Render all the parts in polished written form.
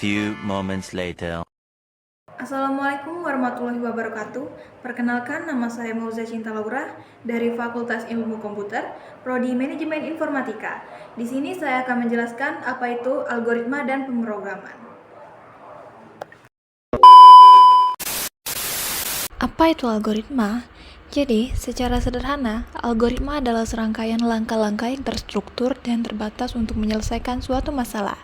few moments later. Assalamualaikum warahmatullahi wabarakatuh. Perkenalkan, nama saya Mauza Cinta Laura dari Fakultas Ilmu Komputer, Prodi Manajemen Informatika. Di sini saya akan menjelaskan apa itu algoritma dan pemrograman. Apa itu algoritma? Jadi, secara sederhana, algoritma adalah serangkaian langkah-langkah yang terstruktur dan terbatas untuk menyelesaikan suatu masalah.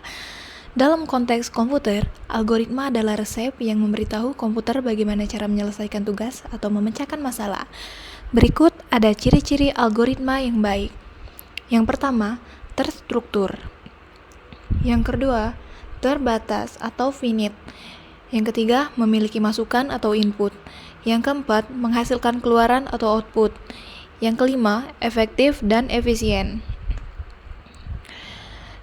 Dalam konteks komputer, algoritma adalah resep yang memberitahu komputer bagaimana cara menyelesaikan tugas atau memecahkan masalah. Berikut ada ciri-ciri algoritma yang baik. Yang pertama, terstruktur. Yang kedua, terbatas atau finite. Yang ketiga, memiliki masukan atau input. Yang keempat, menghasilkan keluaran atau output. Yang kelima, efektif dan efisien.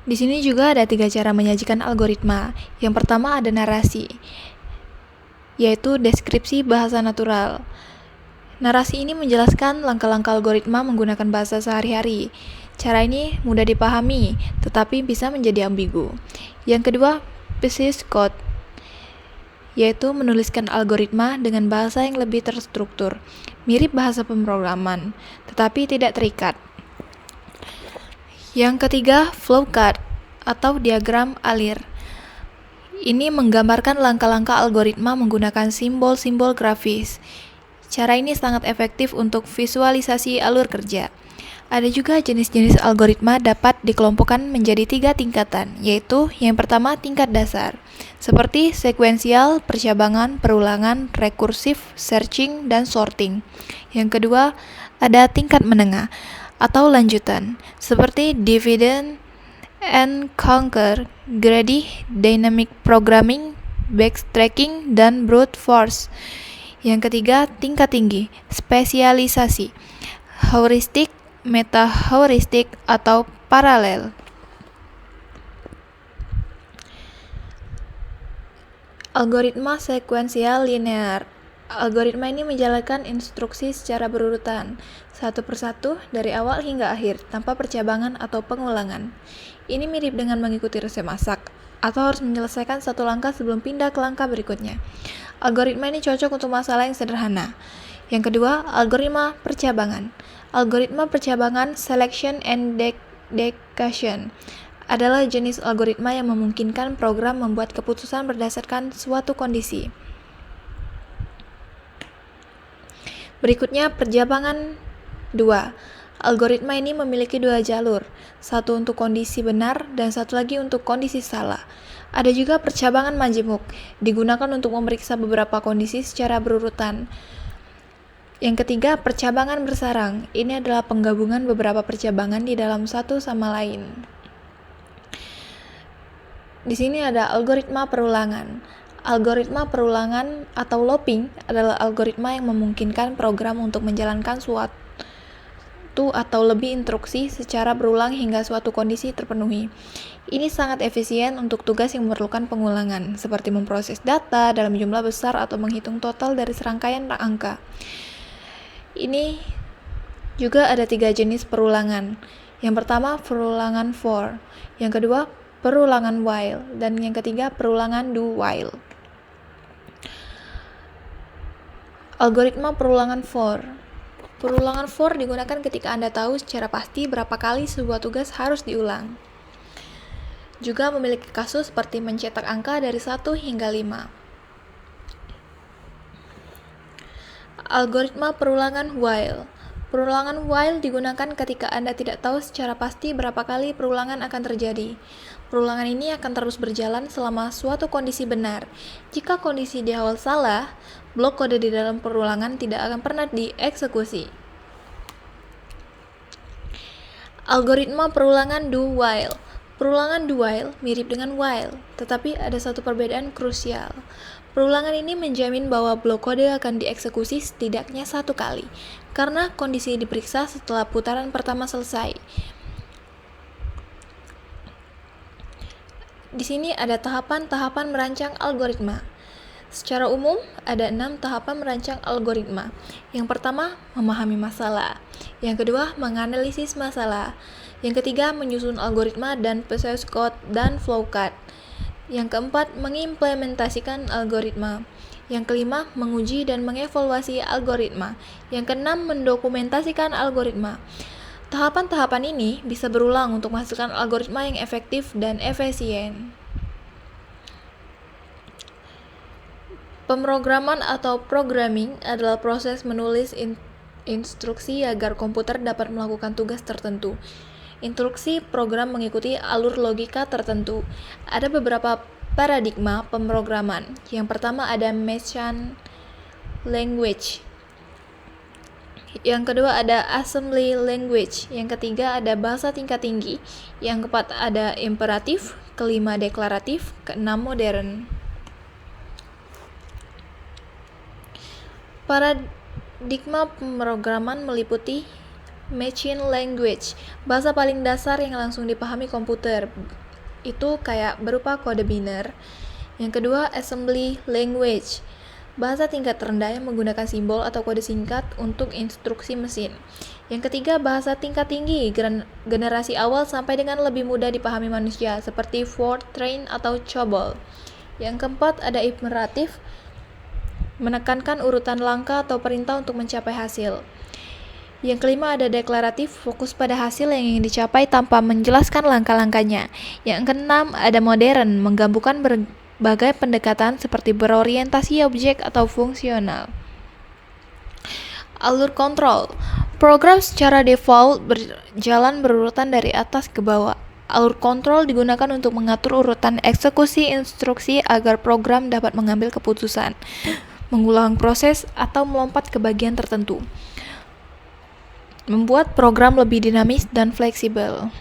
Di sini juga ada 3 cara menyajikan algoritma. Yang pertama ada narasi, yaitu deskripsi bahasa natural. Narasi ini menjelaskan langkah-langkah algoritma menggunakan bahasa sehari-hari. Cara ini mudah dipahami, tetapi bisa menjadi ambigu. Yang kedua, precise code, yaitu menuliskan algoritma dengan bahasa yang lebih terstruktur, mirip bahasa pemrograman, tetapi tidak terikat. Yang ketiga, flowchart atau diagram alir. Ini menggambarkan langkah-langkah algoritma menggunakan simbol-simbol grafis. Cara ini sangat efektif untuk visualisasi alur kerja. Ada juga jenis-jenis algoritma dapat dikelompokkan menjadi 3 tingkatan, yaitu yang pertama tingkat dasar, seperti sekuensial, percabangan, perulangan, rekursif, searching, dan sorting. Yang kedua, ada tingkat menengah atau lanjutan, seperti dividend and conquer, greedy, dynamic programming, backtracking, dan brute force. Yang ketiga, tingkat tinggi, spesialisasi, heuristik, meta-heuristik, atau paralel. Algoritma sekuensial linear. Algoritma ini menjalankan instruksi secara berurutan, satu persatu dari awal hingga akhir, tanpa percabangan atau pengulangan. Ini mirip dengan mengikuti resep masak, atau harus menyelesaikan satu langkah sebelum pindah ke langkah berikutnya. Algoritma ini cocok untuk masalah yang sederhana. Yang kedua, algoritma percabangan. Algoritma percabangan selection and deduction adalah jenis algoritma yang memungkinkan program membuat keputusan berdasarkan suatu kondisi. Berikutnya, percabangan 2. Algoritma ini memiliki 2 jalur, satu untuk kondisi benar dan satu lagi untuk kondisi salah. Ada juga percabangan majemuk, digunakan untuk memeriksa beberapa kondisi secara berurutan. Yang ketiga, percabangan bersarang. Ini adalah penggabungan beberapa percabangan di dalam satu sama lain. Di sini ada algoritma perulangan. Algoritma perulangan atau looping adalah algoritma yang memungkinkan program untuk menjalankan suatu atau lebih instruksi secara berulang hingga suatu kondisi terpenuhi. Ini sangat efisien untuk tugas yang memerlukan pengulangan, seperti memproses data dalam jumlah besar atau menghitung total dari serangkaian angka. Ini juga ada 3 jenis perulangan. Yang pertama, perulangan for. Yang kedua, perulangan while. Dan yang ketiga, perulangan do while. Algoritma perulangan for. Perulangan for digunakan ketika Anda tahu secara pasti berapa kali sebuah tugas harus diulang. Juga memiliki kasus seperti mencetak angka dari 1 hingga 5. Algoritma perulangan while. Perulangan while digunakan ketika Anda tidak tahu secara pasti berapa kali perulangan akan terjadi. Perulangan ini akan terus berjalan selama suatu kondisi benar. Jika kondisi di awal salah, blok kode di dalam perulangan tidak akan pernah dieksekusi. Algoritma perulangan do while. Perulangan do while mirip dengan while, tetapi ada satu perbedaan krusial. Perulangan ini menjamin bahwa blok kode akan dieksekusi setidaknya 1 kali, karena kondisi diperiksa setelah putaran pertama selesai. Di sini ada tahapan-tahapan merancang algoritma. Secara umum, ada 6 tahapan merancang algoritma. Yang pertama, memahami masalah. Yang kedua, menganalisis masalah. Yang ketiga, menyusun algoritma dan precise code dan flowchart. Yang keempat, mengimplementasikan algoritma. Yang kelima, menguji dan mengevaluasi algoritma. Yang keenam, mendokumentasikan algoritma. Tahapan-tahapan ini bisa berulang untuk menghasilkan algoritma yang efektif dan efisien. Pemrograman atau programming adalah proses menulis instruksi agar komputer dapat melakukan tugas tertentu. Instruksi program mengikuti alur logika tertentu. Ada beberapa paradigma pemrograman. Yang pertama ada machine language. Yang kedua ada assembly language. Yang ketiga ada bahasa tingkat tinggi. Yang keempat ada imperatif. Kelima deklaratif. Keenam modern. Paradigma pemrograman meliputi machine language, bahasa paling dasar yang langsung dipahami komputer. Itu kayak berupa kode biner. Yang kedua, assembly language, bahasa tingkat rendah yang menggunakan simbol atau kode singkat untuk instruksi mesin. Yang ketiga, bahasa tingkat tinggi, generasi awal sampai dengan lebih mudah dipahami manusia, seperti Fortran atau COBOL. Yang keempat, ada imperatif, menekankan urutan langkah atau perintah untuk mencapai hasil. Yang kelima ada deklaratif, fokus pada hasil yang ingin dicapai tanpa menjelaskan langkah-langkahnya. Yang keenam ada modern, menggabungkan berbagai pendekatan seperti berorientasi objek atau fungsional. Alur kontrol, program secara default berjalan berurutan dari atas ke bawah. Alur kontrol digunakan untuk mengatur urutan eksekusi instruksi agar program dapat mengambil keputusan, mengulang proses, atau melompat ke bagian tertentu. Membuat program lebih dinamis dan fleksibel.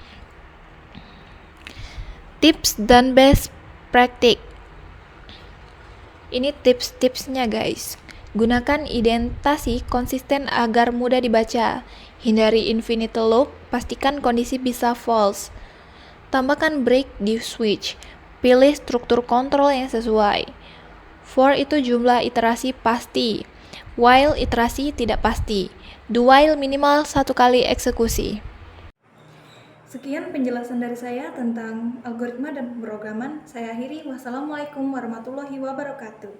Tips dan best practice. Ini tips-tipsnya guys. Gunakan indentasi konsisten agar mudah dibaca. Hindari infinite loop, pastikan kondisi bisa false. Tambahkan break di switch. Pilih struktur kontrol yang sesuai. For itu jumlah iterasi pasti, while iterasi tidak pasti. Do while minimal 1 kali eksekusi. Sekian penjelasan dari saya tentang algoritma dan pemrograman. Saya akhiri. Wassalamualaikum warahmatullahi wabarakatuh.